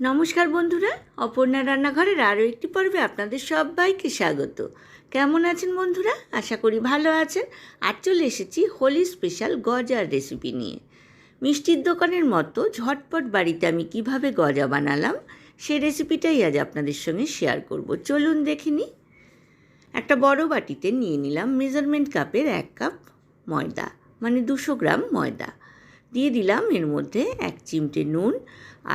নমস্কার বন্ধুরা, অপর্ণা রান্নাঘরের আরও একটি পর্বে আপনাদের সবাইকে স্বাগত। কেমন আছেন বন্ধুরা? আশা করি ভালো আছেন। আর চলে এসেছি হোলি স্পেশাল গজার রেসিপি নিয়ে। মিষ্টির দোকানের মতো ঝটপট বাড়িতে আমি কিভাবে গজা বানালাম সেই রেসিপিটাই আজ আপনাদের সঙ্গে শেয়ার করব। চলুন দেখে নিই। একটা বড় বাটিতে নিয়ে নিলাম মেজারমেন্ট কাপের 1 কাপ ময়দা, মানে 200 গ্রাম ময়দা। দিয়ে দিলাম এর মধ্যে 1 চিমটে নুন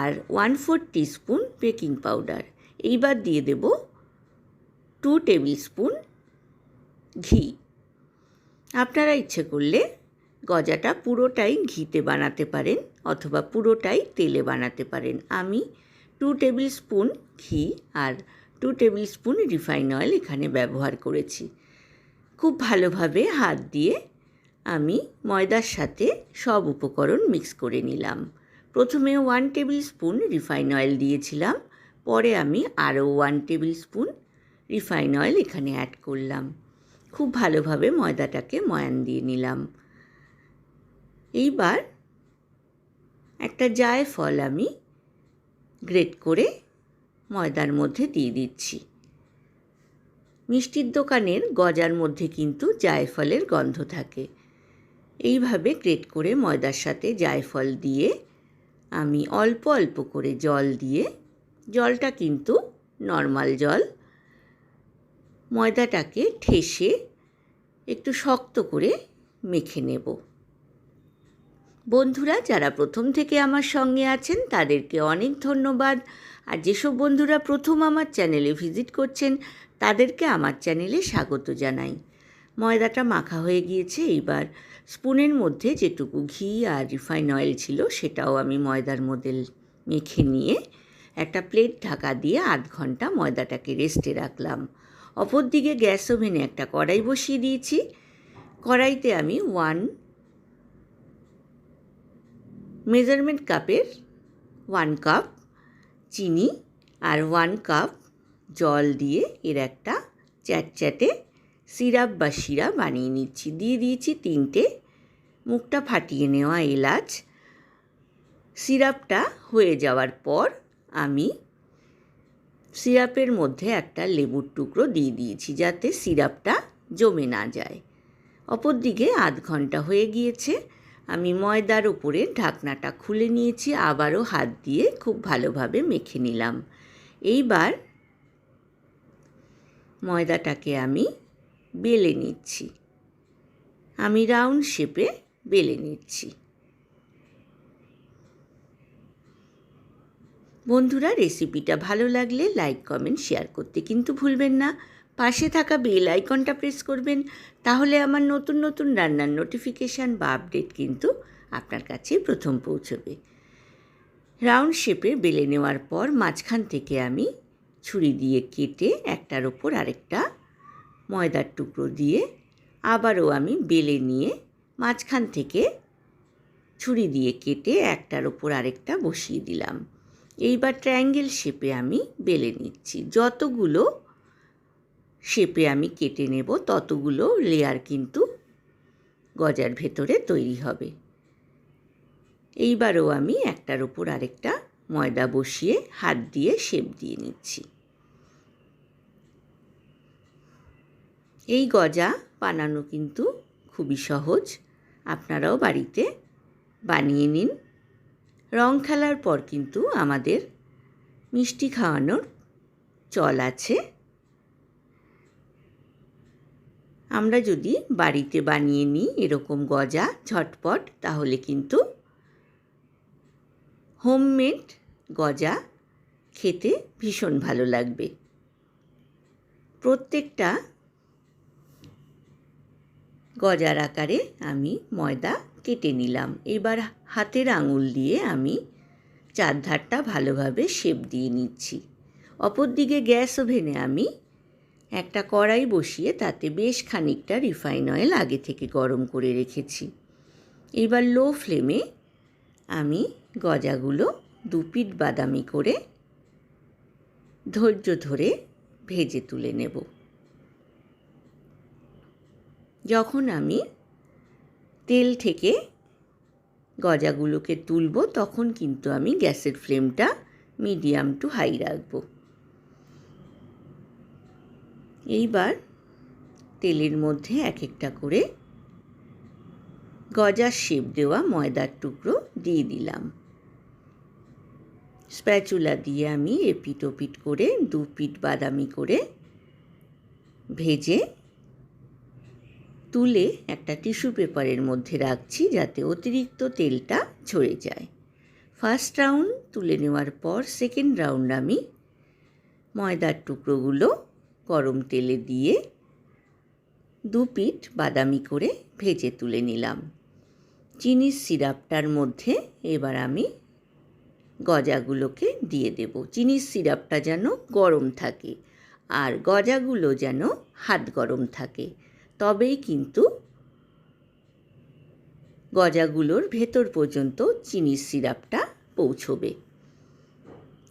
আর 1/4 টিস্পুন বেকিং পাউডার। এইবার দিয়ে দেব 2 টেবিল স্পুন ঘি। আপনারা ইচ্ছে করলে গজাটা পুরোটাই ঘিতে বানাতে পারেন অথবা পুরোটাই তেলে বানাতে পারেন। আমি 2 টেবিল স্পুন ঘি আর 2 টেবিল স্পুন রিফাইন অয়েল এখানে ব্যবহার করেছি। খুব ভালোভাবে হাত দিয়ে আমি ময়দার সাথে সব উপকরণ মিক্স করে নিলাম। প্রথমে 1 টেবিল স্পুন রিফাইন অয়েল দিয়েছিলাম, পরে আমি আরও 1 টেবিল স্পুন রিফাইন অয়েল এখানে অ্যাড করলাম। খুব ভালোভাবে ময়দাটাকে ময়ান দিয়ে নিলাম। এইবার একটা জায়ফল আমি গ্রেট করে ময়দার মধ্যে দিয়ে দিচ্ছি। মিষ্টির দোকানের গজার মধ্যে কিন্তু জায়ফলের গন্ধ থাকে। এইভাবে গ্রেট করে ময়দার সাথে জায়ফল দিয়ে আমি অল্প অল্প করে জল দিয়ে, জলটা কিন্তু নর্মাল জল, ময়দাটাকে ঠেসে একটু শক্ত করে মেখে নেব। বন্ধুরা যারা প্রথম থেকে আমার সঙ্গে আছেন তাদেরকে অনেক ধন্যবাদ। আর যেসব বন্ধুরা প্রথম আমার চ্যানেলে ভিজিট করছেন তাদেরকে আমার চ্যানেলে স্বাগত জানাই। ময়দাটা মাখা হয়ে গিয়েছে। এইবার স্পুনের মধ্যে যেটুকু ঘি আর রিফাইন অয়েল ছিল সেটাও আমি ময়দার মধ্যে মেখে নিয়ে একটা প্লেট ঢাকা দিয়ে 8 ঘন্টা ময়দাটাকে রেস্টে রাখলাম। অপরদিকে গ্যাস ওভেনে একটা কড়াই বসিয়ে দিয়েছি। কড়াইতে আমি 1 মেজারমেন্ট কাপের 1 কাপ চিনি আর 1 কাপ জল দিয়ে এর একটা চ্যাটচ্যাটে সিরাপ বা শিরা বানিয়ে নিচ্ছি। দিয়ে দিয়েছি 3টে মুখটা ফাটিয়ে নেওয়া এলাচ। সিরাপটা হয়ে যাওয়ার পর আমি সিরাপের মধ্যে একটা লেবুর টুকরো দিয়ে দিয়েছি যাতে সিরাপটা জমে না যায়। অপরদিকে 8 ঘন্টা হয়ে গিয়েছে। আমি ময়দার উপরে ঢাকনাটা খুলে নিয়েছি, আবারও হাত দিয়ে খুব ভালোভাবে মেখে নিলাম। এইবার ময়দাটাকে আমি বেলে নিচ্ছি। আমি রাউন্ড শেপে বেলে নিচ্ছি। বন্ধুরা রেসিপিটা ভালো লাগলে লাইক, কমেন্ট, শেয়ার করতে কিন্তু ভুলবেন না। পাশে থাকা বেল আইকনটা প্রেস করবেন, তাহলে আমার নতুন নতুন রান্নার নোটিফিকেশান বা আপডেট কিন্তু আপনার কাছে প্রথম পৌঁছবে। রাউন্ড শেপে বেলে নেওয়ার পর মাঝখান থেকে আমি ছুরি দিয়ে কেটে একটার ওপর আরেকটা ময়দার টুকরো দিয়ে আবারও আমি বেলে নিয়ে মাঝখান থেকে ছুরি দিয়ে কেটে একটার ওপর আরেকটা বসিয়ে দিলাম। এইবার ট্রায়াঙ্গেল শেপে আমি বেলে নিচ্ছি। যতগুলো শেপে আমি কেটে নেব ততগুলো লেয়ার কিন্তু গজার ভেতরে তৈরি হবে। এইবারও আমি একটার ওপর আরেকটা ময়দা বসিয়ে হাত দিয়ে শেপ দিয়ে নিচ্ছি। এই গজা বানানো কিন্তু খুবই সহজ, আপনারাও বাড়িতে বানিয়ে নিন। রং খেলার পর কিন্তু আমাদের মিষ্টি খাওয়ানোর চল আছে। আমরা যদি বাড়িতে বানিয়ে নিই এরকম গজা ঝটপট, তাহলে কিন্তু হোমমেড গজা খেতে ভীষণ ভালো লাগবে। প্রত্যেকটা গজার আকারে আমি ময়দা কেটে নিলাম। এবার হাতের আঙুল দিয়ে আমি চারধারটা ভালোভাবে শেপ দিয়ে নিচ্ছি। অপরদিকে গ্যাস ওভেনে আমি একটা কড়াই বসিয়ে তাতে বেশ খানিকটা রিফাইন অয়েল আগে থেকে গরম করে রেখেছি। এবার লো ফ্লেমে আমি গজাগুলো 2 পিঠ বাদামি করে ধৈর্য ধরে ভেজে তুলে নেব। যখন আমি তেল থেকে গজাগুলোকে তুলব তখন কিন্তু আমি গ্যাসের ফ্লেমটা মিডিয়াম টু হাই রাখবো। এইবার তেলের মধ্যে এক একটা করে গজার শেপ দেওয়া ময়দার টুকরো দিয়ে দিলাম। স্প্যাচুলা দিয়ে আমি এপিট ওপিট করে 2 পিঠ বাদামি করে ভেজে তুলে একটা টিস্যু পেপারের মধ্যে রাখছি, যাতে অতিরিক্ত তেলটা ঝরে যায়। ফার্স্ট রাউন্ড তুলে নেওয়ার পর সেকেন্ড রাউন্ড আমি ময়দার টুকরোগুলো গরম তেলে দিয়ে 2 পিঠ বাদামি করে ভেজে তুলে নিলাম। চিনির সিরাপটার মধ্যে এবার আমি গজাগুলোকে দিয়ে দেব। চিনির সিরাপটা যেন গরম থাকে আর গজাগুলো যেন হাত গরম থাকে, তবেই কিন্তু গজাগুলোর ভেতর পর্যন্ত চিনির সিরাপটা পৌঁছবে।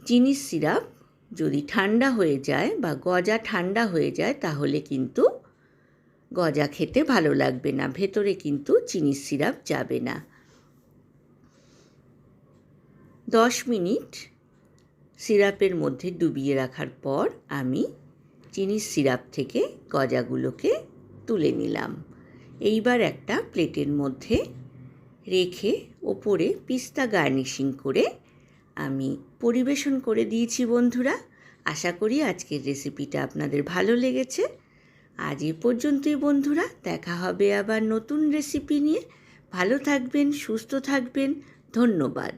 চিনির সিরাপ যদি ঠান্ডা হয়ে যায় বা গজা ঠান্ডা হয়ে যায় তাহলে কিন্তু গজা খেতে ভালো লাগবে না, ভেতরে কিন্তু চিনির সিরাপ যাবে না। 10 মিনিট সিরাপের মধ্যে ডুবিয়ে রাখার পর আমি চিনির সিরাপ থেকে গজাগুলোকে তুলে নিলাম। এইবার একটা প্লেটের মধ্যে রেখে ওপরে পিস্তা গার্নিশিং করে আমি পরিবেশন করে দিয়েছি বন্ধুরা। আশা করি আজকের রেসিপিটা আপনাদের ভালো লেগেছে। আজ এ পর্যন্তই বন্ধুরা, দেখা হবে আবার নতুন রেসিপি নিয়ে। ভালো থাকবেন, সুস্থ থাকবেন, ধন্যবাদ।